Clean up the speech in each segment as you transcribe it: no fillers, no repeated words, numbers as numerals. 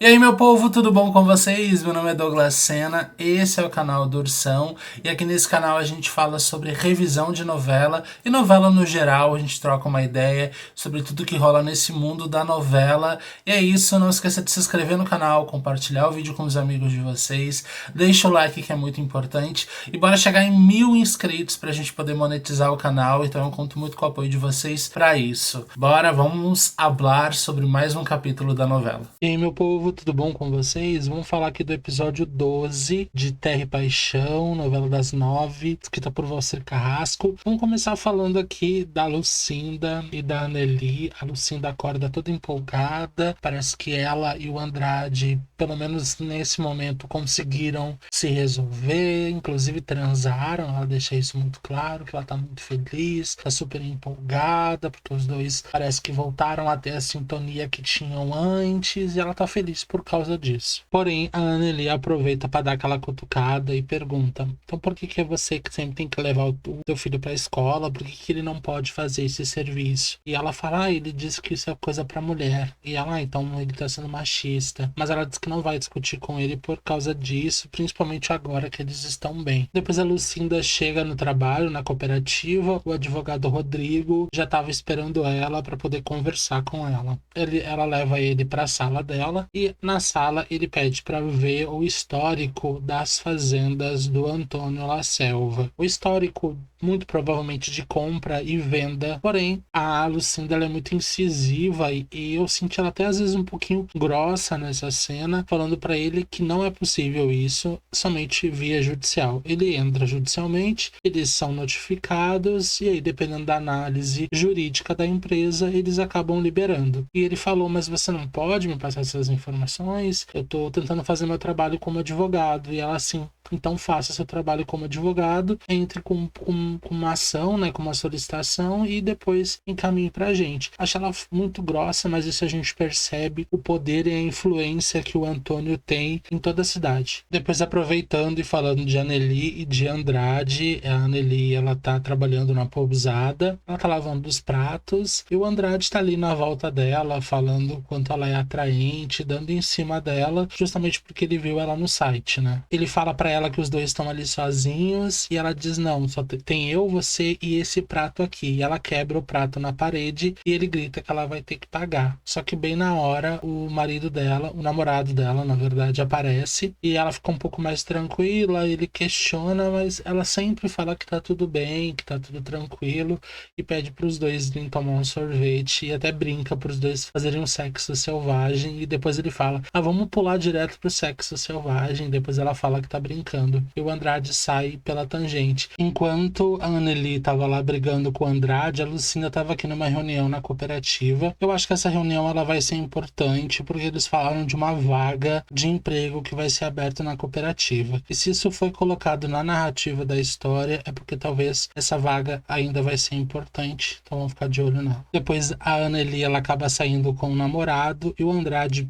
E aí, meu povo, tudo bom com vocês? Meu nome é Douglas Sena, esse é o canal do Ursão, e aqui nesse canal a gente fala sobre revisão de novela e novela no geral. A gente troca uma ideia sobre tudo que rola nesse mundo da novela. E é isso, não esqueça de se inscrever no canal, compartilhar o vídeo com os amigos de vocês, deixa o like que é muito importante, e bora chegar em 1000 inscritos pra gente poder monetizar o canal. Então eu conto muito com o apoio de vocês pra isso. Bora, vamos hablar sobre mais um capítulo da novela. E aí, meu povo, tudo bom com vocês? Vamos falar aqui do episódio 12 de Terra e Paixão, novela das 9, escrita por Valcir Carrasco. Vamos começar falando aqui da Lucinda e da Anneli. A Lucinda acorda toda empolgada, parece que ela e o Andrade, pelo menos nesse momento, conseguiram se resolver, inclusive transaram. Ela deixa isso muito claro, que ela tá muito feliz, tá super empolgada, porque os dois parece que voltaram a ter a sintonia que tinham antes, e ela tá feliz por causa disso. Porém, a Anneli aproveita para dar aquela cutucada e pergunta: então por que é você que sempre tem que levar o teu filho pra escola? Por que ele não pode fazer esse serviço? E ela fala: ele disse que isso é coisa pra mulher. E ela: então ele tá sendo machista. Mas ela diz que não vai discutir com ele por causa disso, principalmente agora que eles estão bem. Depois a Lucinda chega no trabalho, na cooperativa. O advogado Rodrigo já estava esperando ela para poder conversar com ela. Ela leva ele para a sala dela, e na sala ele pede para ver o histórico das fazendas do Antônio La Selva. O histórico, muito provavelmente, de compra e venda. Porém, a Lucinda, ela é muito incisiva, e eu senti ela até às vezes um pouquinho grossa nessa cena, falando para ele que não é possível isso somente via judicial. Ele entra judicialmente, eles são notificados, e aí, dependendo da análise jurídica da empresa, eles acabam liberando. E ele falou: mas você não pode me passar essas informações? Eu tô tentando fazer meu trabalho como advogado. E ela: assim, então faça seu trabalho como advogado, entre com uma ação, né, com uma solicitação, e depois encaminhe pra gente. Acho ela muito grossa, mas isso a gente percebe o poder e a influência que o Antônio tem em toda a cidade. Depois, aproveitando e falando de Anneli e de Andrade, a Anneli, ela tá trabalhando na pousada, ela tá lavando os pratos, e o Andrade tá ali na volta dela, falando o quanto ela é atraente, dando em cima dela, justamente porque ele viu ela no site, né? Ele fala pra ela que os dois estão ali sozinhos, e ela diz: não, só tem eu, você e esse prato aqui. E ela quebra o prato na parede, e ele grita que ela vai ter que pagar. Só que bem na hora, o marido dela, o namorado dela, na verdade, aparece, e ela fica um pouco mais tranquila. Ele questiona, mas ela sempre fala que tá tudo bem, que tá tudo tranquilo, e pede pros dois irem tomar um sorvete, e até brinca pros dois fazerem um sexo selvagem. E depois ele fala: vamos pular direto pro sexo selvagem. Depois ela fala que tá brincando, e o Andrade sai pela tangente. Enquanto a Anneli tava lá brigando com o Andrade, a Lucinda tava aqui numa reunião na cooperativa. Eu acho que essa reunião ela vai ser importante, porque eles falaram de uma vaga de emprego que vai ser aberta na cooperativa. E se isso foi colocado na narrativa da história, é porque talvez essa vaga ainda vai ser importante. Então vamos ficar de olho nela. Depois a Anneli, ela acaba saindo com o namorado, e o Andrade,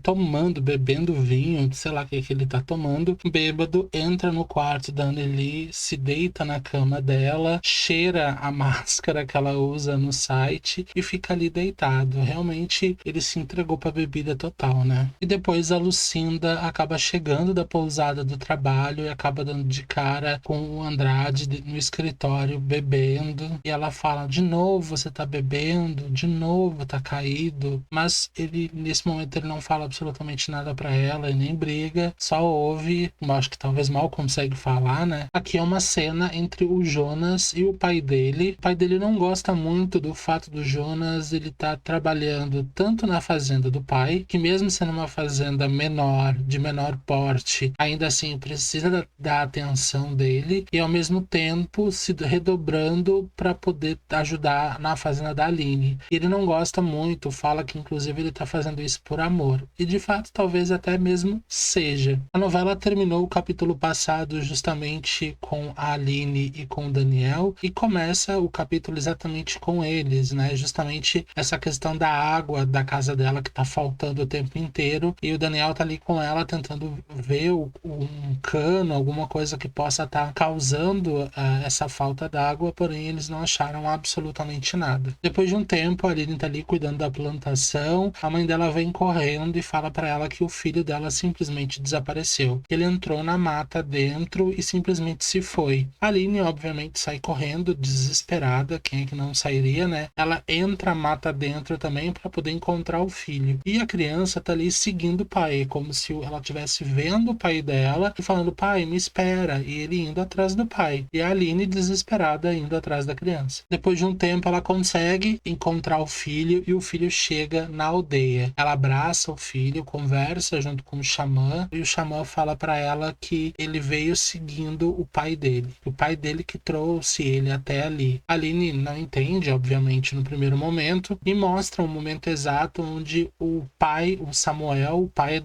bebendo vinho, sei lá o que ele tá tomando, bêbado, entra no quarto da Anneli, se deita na cama dela, cheira a máscara que ela usa no site e fica ali deitado. Realmente ele se entregou pra bebida total, né? E depois a Lucinda acaba chegando da pousada do trabalho e acaba dando de cara com o Andrade no escritório bebendo, e ela fala: de novo você tá bebendo, de novo tá caído. Mas ele, nesse momento, ele não fala absolutamente nada pra ela e nem briga, só ouve. Eu acho que talvez mal consegue falar, né? Aqui é uma cena entre o Jonas e o pai dele. O pai dele não gosta muito do fato do Jonas ele tá trabalhando tanto na fazenda do pai, que mesmo sendo uma fazenda menor, de menor porte, ainda assim precisa da atenção dele, e ao mesmo tempo se redobrando para poder ajudar na fazenda da Aline. Ele não gosta muito, fala que inclusive ele tá fazendo isso por amor. E de fato talvez até mesmo seja. A novela terminou o capítulo passado justamente com a Aline e com o Daniel Daniel, e começa o capítulo exatamente com eles, né? Justamente essa questão da água da casa dela que tá faltando o tempo inteiro, e o Daniel tá ali com ela tentando ver um cano, alguma coisa que possa estar causando essa falta d'água, porém eles não acharam absolutamente nada. Depois de um tempo, a Aline tá ali cuidando da plantação, a mãe dela vem correndo e fala para ela que o filho dela simplesmente desapareceu. Ele entrou na mata dentro e simplesmente se foi. A Aline, obviamente, sai correndo, desesperada, quem é que não sairia, né? Ela entra a mata dentro também para poder encontrar o filho. E a criança tá ali seguindo o pai, como se ela estivesse vendo o pai dela e falando: pai, me espera. E ele indo atrás do pai. E a Aline, desesperada, indo atrás da criança. Depois de um tempo, ela consegue encontrar o filho e o filho chega na aldeia. Ela abraça o filho, conversa junto com o xamã, e o xamã fala para ela que ele veio seguindo o pai dele. O pai dele que trouxe ele até ali. A Aline não entende, obviamente, no primeiro momento, e mostra um momento exato onde o pai, o Samuel, o pai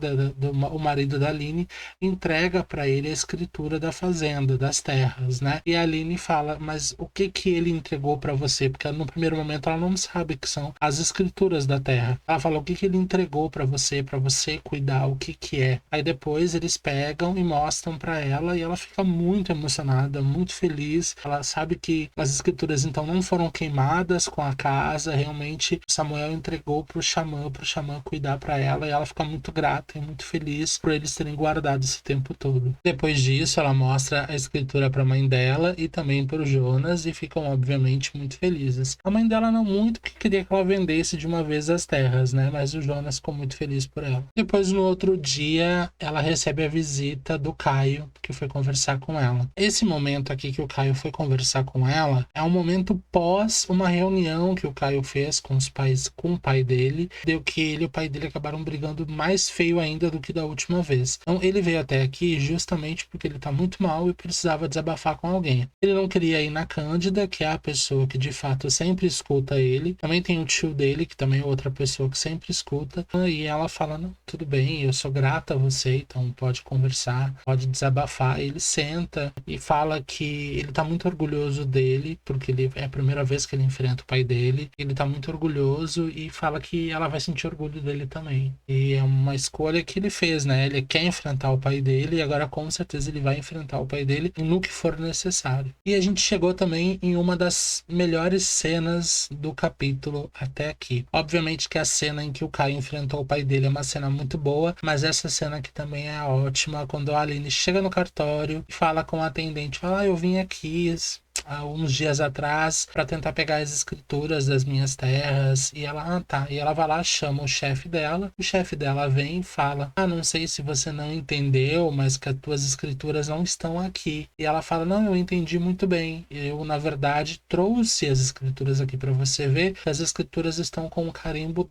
o marido da Aline, entrega para ele a escritura da fazenda, das terras, né? E a Aline fala: mas o que ele entregou para você? Porque no primeiro momento ela não sabe que são as escrituras da terra. Ela fala: o que ele entregou para você cuidar, o que é. Aí depois eles pegam e mostram para ela, e ela fica muito emocionada, muito feliz. Ela sabe que as escrituras então não foram queimadas com a casa, realmente Samuel entregou pro xamã cuidar para ela, e ela fica muito grata e muito feliz por eles terem guardado esse tempo todo. Depois disso, ela mostra a escritura para a mãe dela e também para o Jonas, e ficam obviamente muito felizes. A mãe dela não muito, porque queria que ela vendesse de uma vez as terras, né? Mas o Jonas ficou muito feliz por ela. Depois, no outro dia, ela recebe a visita do Caio, que foi conversar com ela. Esse momento aqui que o Caio foi conversar com ela é um momento pós uma reunião que o Caio fez com os pais, com o pai dele, deu que ele e o pai dele acabaram brigando mais feio ainda do que da última vez. Então ele veio até aqui justamente porque ele tá muito mal e precisava desabafar com alguém. Ele não queria ir na Cândida, que é a pessoa que de fato sempre escuta ele. Também tem o tio dele, que também é outra pessoa que sempre escuta. E ela fala: não, tudo bem, eu sou grata a você, então pode conversar, pode desabafar. Ele senta e fala que ele tá muito orgulhoso dele, porque é a primeira vez que ele enfrenta o pai dele. Ele tá muito orgulhoso e fala que ela vai sentir orgulho dele também. E é uma escolha que ele fez, né? Ele quer enfrentar o pai dele, e agora com certeza ele vai enfrentar o pai dele no que for necessário. E a gente chegou também em uma das melhores cenas do capítulo até aqui. Obviamente que a cena em que o Caio enfrentou o pai dele é uma cena muito boa, mas essa cena aqui também é ótima, quando a Aline chega no cartório e fala com o atendente: ah, eu vim aqui há uns dias atrás para tentar pegar as escrituras das minhas terras. E ela: ah, tá. E ela vai lá, chama o chefe dela vem e fala: ah, não sei se você não entendeu, mas que as tuas escrituras não estão aqui. E ela fala: não, eu entendi muito bem, eu na verdade trouxe as escrituras aqui para você ver, que as escrituras estão com o carimbo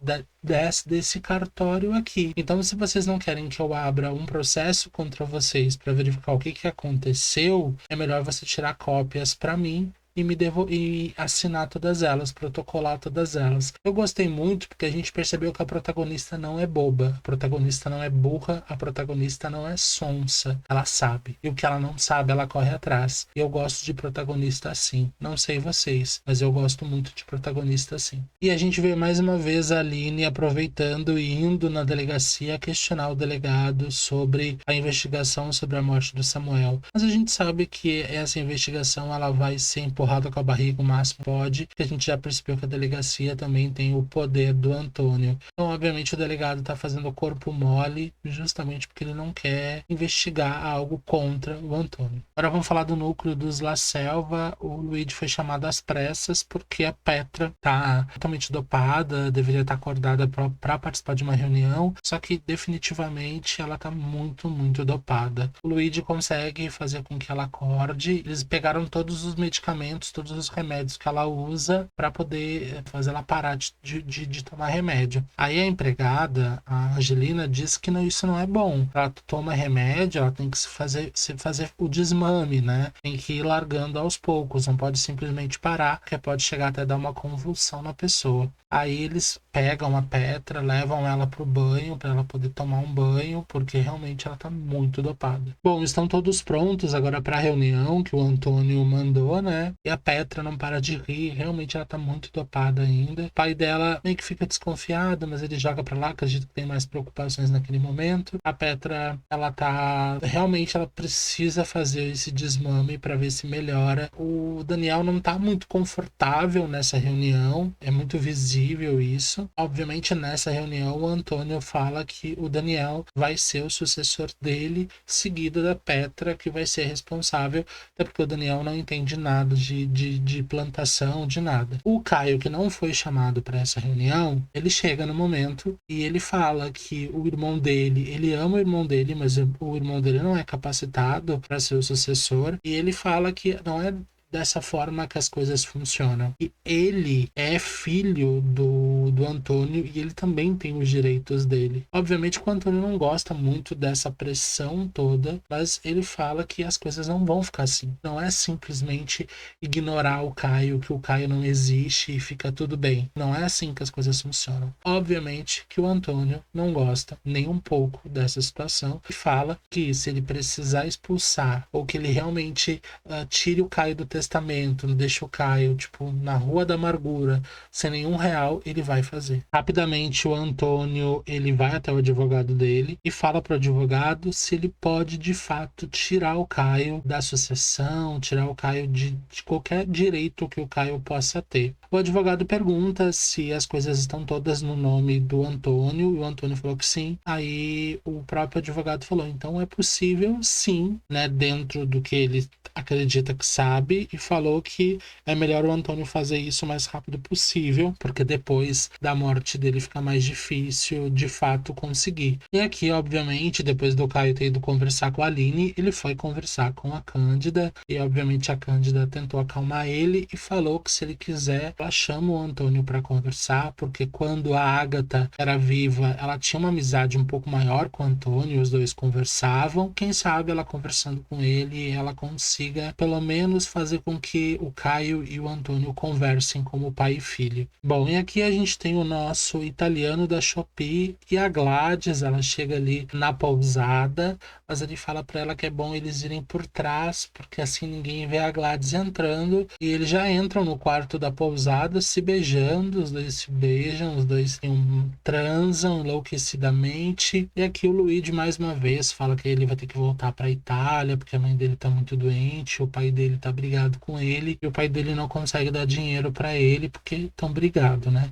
desse cartório aqui. Então, se vocês não querem que eu abra um processo contra vocês para verificar o que aconteceu, é melhor você tirar cópias para mim e assinar todas elas, protocolar todas elas. Eu gostei muito porque a gente percebeu que a protagonista não é boba, a protagonista não é burra, a protagonista não é sonsa. Ela sabe. E o que ela não sabe, ela corre atrás. E eu gosto de protagonista assim. Não sei vocês, mas eu gosto muito de protagonista assim. E a gente vê mais uma vez a Aline aproveitando e indo na delegacia questionar o delegado sobre a investigação sobre a morte do Samuel. Mas a gente sabe que essa investigação ela vai ser empurrada com a barriga o máximo que pode, porque a gente já percebeu que a delegacia também tem o poder do Antônio. Então, obviamente, o delegado está fazendo o corpo mole justamente porque ele não quer investigar algo contra o Antônio. Agora vamos falar do núcleo dos La Selva. O Luigi foi chamado às pressas porque a Petra tá totalmente dopada, deveria estar acordada para participar de uma reunião, só que definitivamente ela tá muito, muito dopada. O Luigi consegue fazer com que ela acorde. Eles pegaram todos os medicamentos, todos os remédios que ela usa para poder fazer ela parar de tomar remédio. Aí a empregada, a Angelina, diz que não, isso não é bom. Ela toma remédio, ela tem que se fazer o desmame, né? Tem que ir largando aos poucos, não pode simplesmente parar, porque pode chegar até dar uma convulsão na pessoa. Aí eles pegam a Petra, levam ela pro banho, para ela poder tomar um banho, porque realmente ela tá muito dopada. Bom, estão todos prontos agora para a reunião que o Antônio mandou, né? e a Petra não para de rir, realmente ela tá muito dopada ainda. O pai dela meio que fica desconfiado, mas ele joga pra lá, acredito que tem mais preocupações naquele momento. A Petra, realmente ela precisa fazer esse desmame pra ver se melhora. O Daniel não tá muito confortável nessa reunião, é muito visível isso. Obviamente nessa reunião o Antônio fala que o Daniel vai ser o sucessor dele, seguido da Petra, que vai ser responsável, até porque o Daniel não entende nada de plantação, de nada. O Caio, que não foi chamado para essa reunião, ele chega no momento e ele fala que o irmão dele, ele ama o irmão dele, mas o irmão dele não é capacitado para ser o sucessor, e ele fala que não é dessa forma que as coisas funcionam. E ele é filho do Antônio e ele também tem os direitos dele. Obviamente que o Antônio não gosta muito dessa pressão toda, mas ele fala que as coisas não vão ficar assim. Não é simplesmente ignorar o Caio, que o Caio não existe e fica tudo bem. Não é assim que as coisas funcionam. Obviamente que o Antônio não gosta nem um pouco dessa situação e fala que se ele precisar expulsar ou que ele realmente tire o Caio do testamento, deixa o Caio, tipo, na Rua da Amargura, sem nenhum real, ele vai fazer. Rapidamente, o Antônio, ele vai até o advogado dele e fala pro advogado se ele pode, de fato, tirar o Caio da sucessão, tirar o Caio de qualquer direito que o Caio possa ter. O advogado pergunta se as coisas estão todas no nome do Antônio, e o Antônio falou que sim. Aí o próprio advogado falou, então é possível sim, né, dentro do que ele acredita que sabe, e falou que é melhor o Antônio fazer isso o mais rápido possível, porque depois da morte dele fica mais difícil de fato conseguir. E aqui, obviamente, depois do Caio ter ido conversar com a Aline, ele foi conversar com a Cândida, e obviamente a Cândida tentou acalmar ele e falou que se ele quiser, ela chama o Antônio para conversar, porque quando a Ágata era viva, ela tinha uma amizade um pouco maior com o Antônio, os dois conversavam. Quem sabe ela conversando com ele, ela consiga pelo menos fazer com que o Caio e o Antônio conversem como pai e filho. Bom, e aqui a gente tem o nosso italiano da Shopee e a Gladys, ela chega ali na pousada, mas ele fala para ela que é bom eles irem por trás, porque assim ninguém vê a Gladys entrando, e eles já entram no quarto da pousada se beijando, os dois se beijam, os dois transam enlouquecidamente, e aqui o Luigi mais uma vez fala que ele vai ter que voltar para a Itália, porque a mãe dele tá muito doente, o pai dele tá brigado com ele, e o pai dele não consegue dar dinheiro para ele, porque estão brigados, né?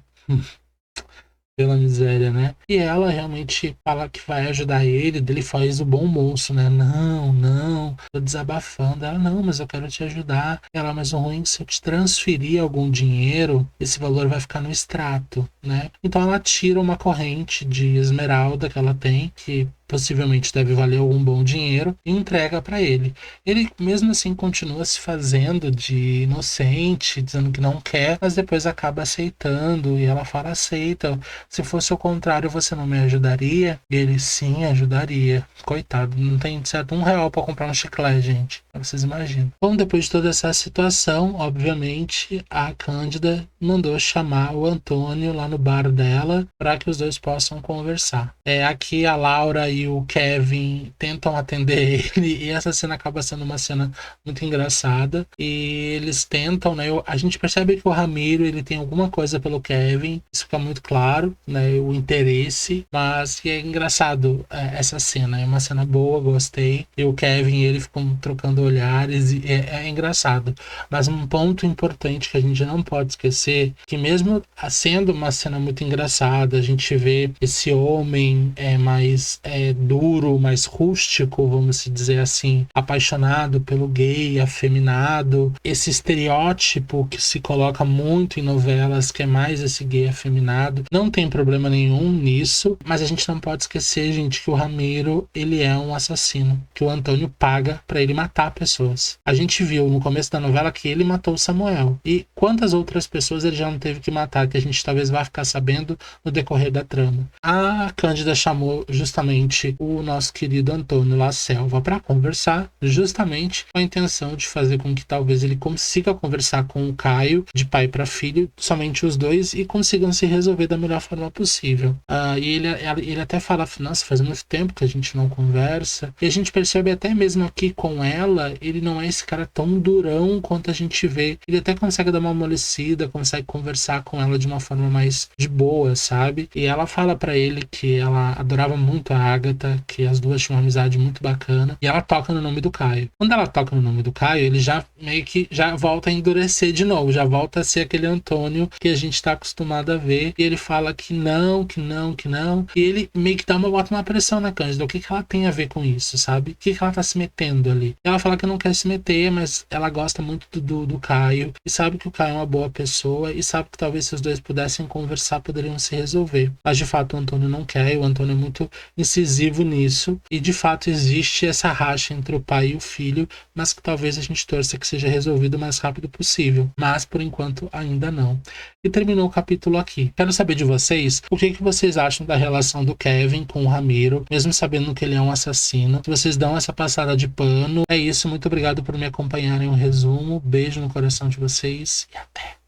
Pela miséria, né? E ela realmente fala que vai ajudar ele faz o bom moço, né? Não, tô desabafando. Ela, não, mas eu quero te ajudar. Ela, mas o ruim, se eu te transferir algum dinheiro, esse valor vai ficar no extrato, né? Então ela tira uma corrente de esmeralda que ela tem, que possivelmente deve valer algum bom dinheiro, e entrega para ele. Ele, mesmo assim, continua se fazendo de inocente, dizendo que não quer, mas depois acaba aceitando, e ela fala, aceita. Se fosse o contrário, você não me ajudaria? E ele, sim, ajudaria. Coitado, não tem certo R$1 para comprar um chiclete, gente. Vocês imaginam. Bom, depois de toda essa situação, obviamente, a Cândida mandou chamar o Antônio lá no bar dela para que os dois possam conversar. Aqui a Laura e o Kevin tentam atender ele, e essa cena acaba sendo uma cena muito engraçada. E eles tentam, né? A gente percebe que o Ramiro, ele tem alguma coisa pelo Kevin, isso fica muito claro, né? O interesse, mas é engraçado essa cena, é uma cena boa, gostei. E o Kevin e ele ficam trocando olhares, e é engraçado. Mas um ponto importante que a gente não pode esquecer, que mesmo sendo uma cena muito engraçada, a gente vê esse homem mais duro, mais rústico, vamos dizer assim, apaixonado pelo gay, afeminado, esse estereótipo que se coloca muito em novelas, que é mais esse gay afeminado, não tem problema nenhum nisso, mas a gente não pode esquecer, gente, que o Ramiro, ele é um assassino, que o Antônio paga pra ele matar pessoas. A gente viu no começo da novela que ele matou o Samuel, e quantas outras pessoas ele já não teve que matar, que a gente talvez vá ficar sabendo no decorrer da trama. A Cândida chamou justamente novamente o nosso querido Antônio La Selva para conversar, justamente com a intenção de fazer com que talvez ele consiga conversar com o Caio, de pai para filho, somente os dois, e consigam se resolver da melhor forma possível. E ele até fala, nossa, faz muito tempo que a gente não conversa, e a gente percebe até mesmo aqui com ela, ele não é esse cara tão durão quanto a gente vê. Ele até consegue dar uma amolecida, consegue conversar com ela de uma forma mais de boa, sabe? E ela fala para ele que ela adorava muito a Agatha, que as duas tinham uma amizade muito bacana, e ela toca no nome do Caio. Quando ela toca no nome do Caio, ele já meio que já volta a endurecer de novo, já volta a ser aquele Antônio que a gente tá acostumado a ver, e ele fala que não, e ele meio que bota uma pressão na Cândida. O que ela tem a ver com isso, sabe? O que ela tá se metendo ali? Ela fala que não quer se meter, mas ela gosta muito do Caio, e sabe que o Caio é uma boa pessoa, e sabe que talvez se os dois pudessem conversar, poderiam se resolver. Mas de fato o Antônio não quer, e o Antônio é muito incisivo nisso, e de fato existe essa racha entre o pai e o filho, mas que talvez a gente torça que seja resolvido o mais rápido possível. Mas por enquanto ainda não. E terminou o capítulo aqui. Quero saber de vocês, o que vocês acham da relação do Kevin com o Ramiro, mesmo sabendo que ele é um assassino. Se vocês dão essa passada de pano. É isso, muito obrigado por me acompanharem o resumo. Beijo no coração de vocês e até!